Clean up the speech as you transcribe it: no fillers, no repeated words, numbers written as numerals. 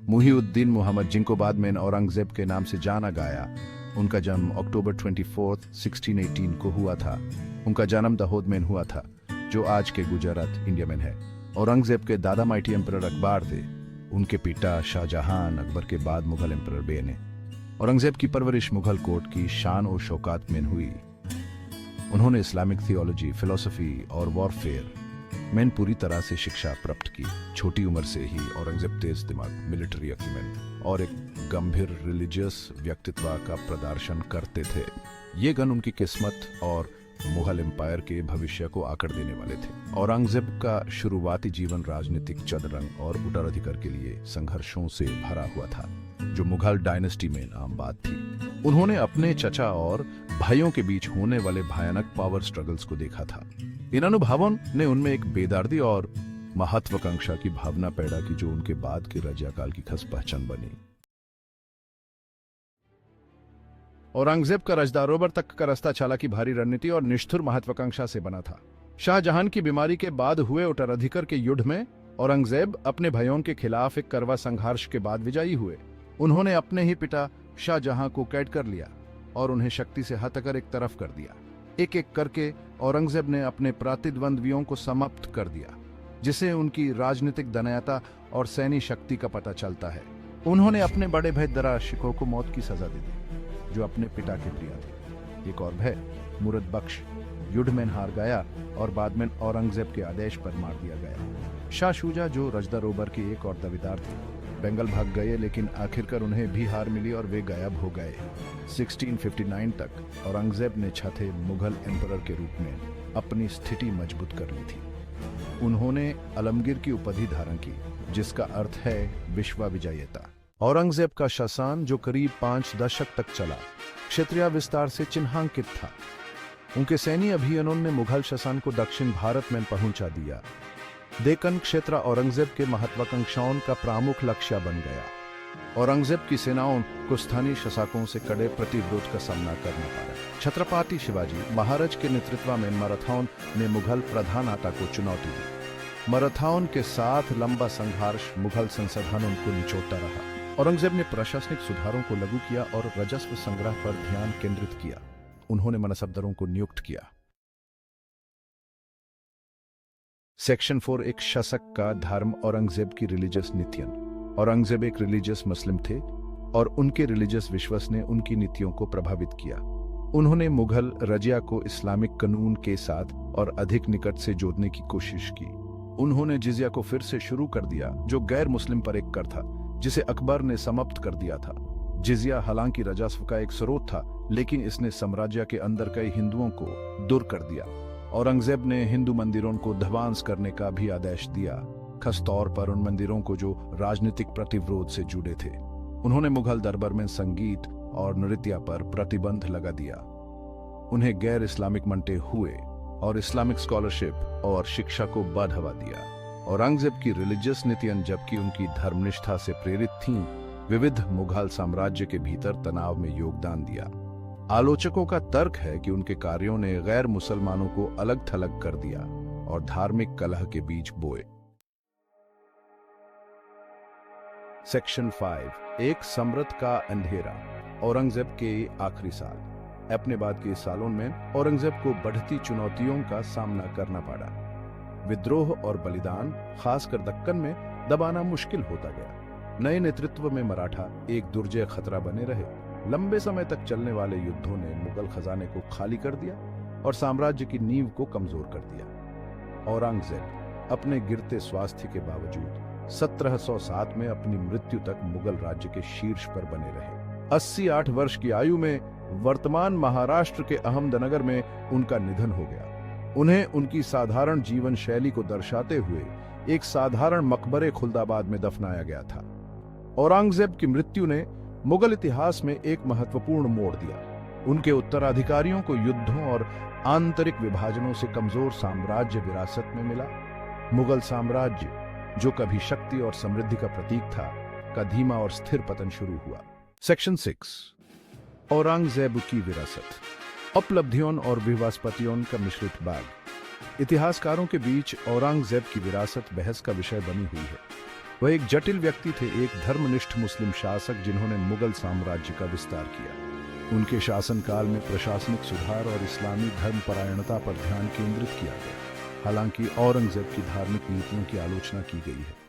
मुहीउद्दीन मोहम्मद, जिनको बाद में औरंगजेब के नाम से जाना गया, उनका जन्म अक्टूबर 24, 1618 को हुआ था। उनका जन्म दाहोद में हुआ था, जो आज के गुजरात, इंडिया में है। औरंगजेब के दादा माइटी एम्परर अकबर थे। उनके पिता शाहजहां अकबर के बाद मुगल एम्परर बने। औरंगजेब की परवरिश मुगल कोर्ट की शान और शौकत में हुई। उन्होंने इस्लामिक थियोलॉजी, फिलॉसफी और वॉरफेयर में पूरी तरह से शिक्षा प्राप्त की। छोटी उम्र से ही औरंगजेब तेज दिमाग, मिलिट्री अक्यूमेंट और एक गंभीर रिलीजियस व्यक्तित्व का प्रदर्शन करते थे। ये गण उनकी किस्मत और मुगल एम्पायर के भविष्य को आकर देने वाले थे। औरंगजेब का शुरुआती जीवन राजनीतिक चदरंग और उत्तराधिकार के लिए संघर्षों से भरा हुआ था, जो मुगल डायनेस्टी में आम बात थी। उन्होंने अपने चचा और भाइयों के बीच होने वाले भयानक पावर स्ट्रगल्स को देखा था। इन अनुभवों ने उनमें एक बेदर्दी और महत्वाकांक्षा की भावना पैदा की, जो उनके बाद की रजाकाल की खास पहचान बनी। औरंगजेब का रजदारोबर तक का रास्ता चालाकी, भारी रणनीति और निष्ठुर महत्वाकांक्षा से बना था। शाहजहां की बीमारी के बाद हुए उत्तराधिकार के युद्ध में औरंगजेब अपने भाइयों के खिलाफ एक कड़वा संघर्ष के बाद विजयी हुए। उन्होंने अपने ही पिता शाहजहां को कैद कर लिया और उन्हें शक्ति से हटाकर एक तरफ कर दिया। एक एक करके औरंगजेब ने अपने प्रतिद्वंद्वियों को समाप्त कर दिया, जिसे उनकी राजनीतिक दनयता और सैन्य शक्ति का पता चलता है। उन्होंने अपने बड़े भाई दरा शिकोह को मौत की सजा दे दी, जो अपने पिता के प्रिय थे। एक और भाई मुराद बख्श युद्ध में हार गया और बाद में औरंगजेब के आदेश पर मार दिया गया। शाह शुजा, जो रजदारोबर के एक और दावेदार थे, बंगाल भाग गए, लेकिन आखिरकार उन्हें भी हार मिली और वे गायब हो गए। 1659 तक औरंगजेब ने छठे मुगल एम्परर के रूप में अपनी स्थिति मजबूत कर ली थी। उन्होंने आलमगीर की उपाधि धारण की, जिसका अर्थ है विश्व विजेता। औरंगजेब का शासन, जो करीब 5 दशक तक चला, क्षेत्रीय विस्तार से चिन्हांकित था। उनके सैन्य अभियानों ने मुगल शासन को दक्षिण भारत में पहुंचा दिया। देक्कन क्षेत्र औरंगजेब के महत्वाकांक्षाओं का प्रमुख लक्ष्य बन गया। औरंगजेब की सेनाओं को स्थानीय शासकों से कड़े प्रतिरोध का सामना करना पड़ा। छत्रपति शिवाजी महाराज के नेतृत्व में मराठाओं ने मुगल प्रधानता को चुनौती दी। मराठाओं के साथ लंबा संघर्ष मुगल संसाधनों को निचोड़ता रहा। औरंगजेब ने प्रशासनिक सुधारों को लागू किया और राजस्व संग्रह पर ध्यान केंद्रित किया। उन्होंने मनसबदारों को नियुक्त किया। सेक्शन 4, एक शासक का धर्म। औरंगजेब की रिलीजियस नीतियां। औरंगजेब एक रिलीजियस मुस्लिम थे और उनके रिलीजियस विश्वास ने उनकी नीतियों को प्रभावित किया। उन्होंने मुगल रजिया को इस्लामिक कानून के साथ और अधिक निकट से जोड़ने की कोशिश की। उन्होंने जिजिया को फिर से शुरू कर दिया, जो गैर मुस्लिम पर एक कर था, जिसे अकबर ने समाप्त कर दिया था। जिजिया हालांकि राजस्व का एक स्रोत था, लेकिन इसने साम्राज्य के अंदर कई हिंदुओं को दूर कर दिया। औरंगजेब ने हिंदू मंदिरों को ध्वंस करने का भी आदेश दिया, खास तौर पर उन मंदिरों को जो राजनीतिक प्रतिरोध से जुड़े थे। उन्होंने मुगल दरबार में संगीत और नृत्य पर प्रतिबंध लगा दिया। उन्हें गैर इस्लामिक मानते हुए और इस्लामिक स्कॉलरशिप और शिक्षा को बढ़ावा दिया। औरंगजेब की रिलीजियस नीतियां, जबकि उनकी धर्मनिष्ठा से प्रेरित थीं, विविध मुगल साम्राज्य के भीतर तनाव में योगदान दिया। आलोचकों का तर्क है कि उनके कार्यों ने गैर मुसलमानों को अलग थलग कर दिया और धार्मिक कलह के बीच बोए। सेक्शन 5, एक सम्राट का अंधेरा। औरंगजेब के आखिरी साल। अपने बाद के सालों में औरंगजेब को बढ़ती चुनौतियों का सामना करना पड़ा। विद्रोह और बलिदान, खासकर दक्कन में, दबाना मुश्किल होता गया। नए नेतृत्व में मराठा एक दुर्जय खतरा बने रहे। लंबे समय तक चलने वाले युद्धों ने मुगल खजाने को खाली कर दिया और साम्राज्य की नींव को कमजोर कर दिया। औरंगजेब अपने गिरते स्वास्थ्य के बावजूद 1707 में अपनी मृत्यु तक मुगल राज्य के शीर्ष पर बने रहे। 88 वर्ष की आयु में वर्तमान महाराष्ट्र के अहमदनगर में उनका निधन हो गया। उन्हें उनकी साधारण जीवन शैली को दर्शाते हुए एक साधारण मकबरे खुल्दाबाद में दफनाया गया था। औरंगजेब की मृत्यु ने मुगल इतिहास में एक महत्वपूर्ण मोड़ दिया। उनके उत्तराधिकारियों को युद्धों और आंतरिक विभाजनों से कमजोर साम्राज्य विरासत में मिला। मुगल साम्राज्य, जो कभी शक्ति और समृद्धि का प्रतीक था, का धीमा और स्थिर पतन शुरू हुआ। सेक्शन 6, औरंगजेब की विरासत। उपलब्धियों और विवास्पतियों का मिश्रित बाग। इतिहासकारों के बीच औरंगजेब की विरासत बहस का विषय बनी हुई है। वह एक जटिल व्यक्ति थे, एक धर्मनिष्ठ मुस्लिम शासक जिन्होंने मुगल साम्राज्य का विस्तार किया। उनके शासनकाल में प्रशासनिक सुधार और इस्लामी धर्मपरायणता पर ध्यान केंद्रित किया गया। हालांकि औरंगजेब की धार्मिक नीतियों की आलोचना की गई है।